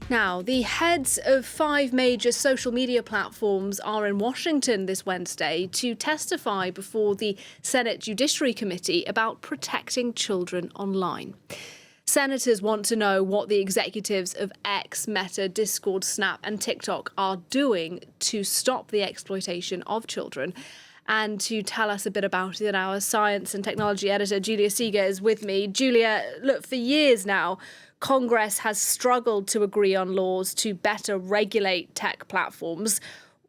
Now, the heads of 5 major social media platforms are in Washington this Wednesday to testify before the Senate Judiciary Committee about protecting children online. Senators want to know what the executives of X, Meta, Discord, Snap and TikTok are doing to stop the exploitation of children. And to tell us a bit about it, our science and technology editor, Julia Seeger, is with me. Julia, look, for years now, Congress has struggled to agree on laws to better regulate tech platforms.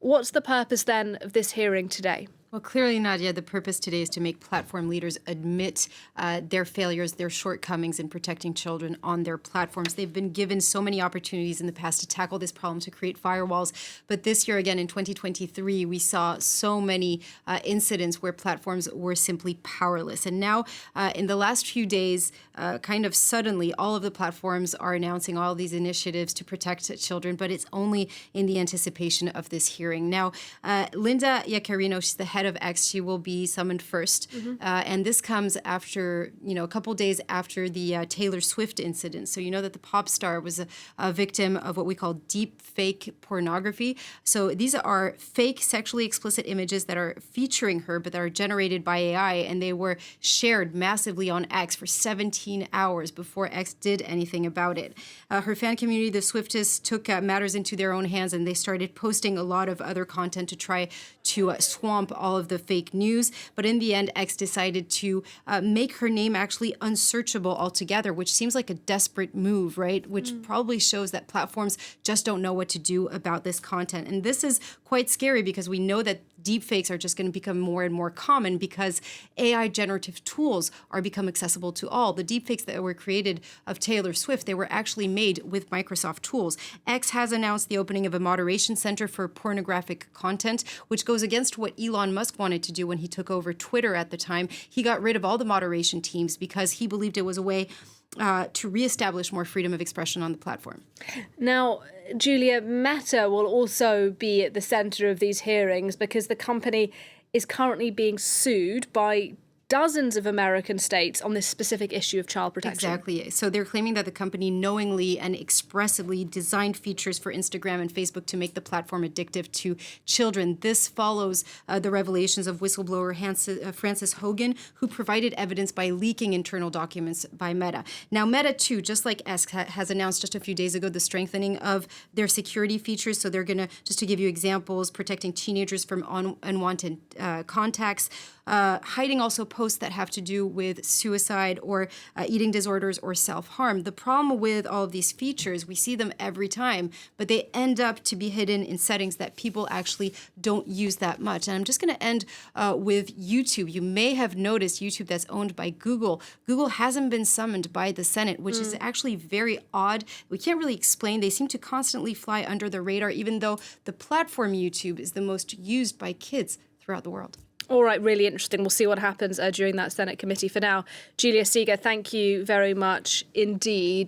What's the purpose, then, of this hearing today? Well, clearly, Nadia, the purpose today is to make platform leaders admit their failures, their shortcomings in protecting children on their platforms. They've been given so many opportunities in the past to tackle this problem, to create firewalls. But this year, again, in 2023, we saw so many incidents where platforms were simply powerless. And now, in the last few days, kind of suddenly, all of the platforms are announcing all of these initiatives to protect children, but it's only in the anticipation of this hearing. Now, Linda Yaccarino, she's the head of X, she will be summoned first. And this comes after, a couple days after the Taylor Swift incident. So you know that the pop star was a victim of what we call deep fake pornography. So these are fake sexually explicit images that are featuring her, but that are generated by AI, and they were shared massively on X for 17 hours before X did anything about it. Her fan community, the Swiftists, took matters into their own hands, and they started posting a lot of other content to try to swamp all of the fake news. But in the end, X decided to make her name actually unsearchable altogether, which seems like a desperate move, right? Which probably shows that platforms just don't know what to do about this content. And this is quite scary because we know that deepfakes are just going to become more and more common because AI generative tools are become accessible to all. The deepfakes that were created of Taylor Swift, they were actually made with Microsoft tools. X has announced the opening of a moderation center for pornographic content, which goes against what Elon Musk wanted to do when he took over Twitter at the time. He got rid of all the moderation teams because he believed it was a way to reestablish more freedom of expression on the platform. Now, Julia, Meta will also be at the centre of these hearings because the company is currently being sued by dozens of American states on this specific issue of child protection. Exactly. So they're claiming that the company knowingly and expressively designed features for Instagram and Facebook to make the platform addictive to children. This follows the revelations of whistleblower Frances Hogan, who provided evidence by leaking internal documents by Meta. Now, Meta, too, just like X, has announced just a few days ago the strengthening of their security features. So they're going to, just to give you examples, protecting teenagers from unwanted contacts, hiding also posts that have to do with suicide or eating disorders or self-harm. The problem with all of these features, we see them every time, but they end up to be hidden in settings that people actually don't use that much. And I'm just going to end with YouTube. You may have noticed YouTube, that's owned by Google. Google hasn't been summoned by the Senate, which is actually very odd. We can't really explain. They seem to constantly fly under the radar, even though the platform YouTube is the most used by kids throughout the world. All right, really interesting. We'll see what happens during that Senate committee. For now, Julia Seeger, thank you very much indeed.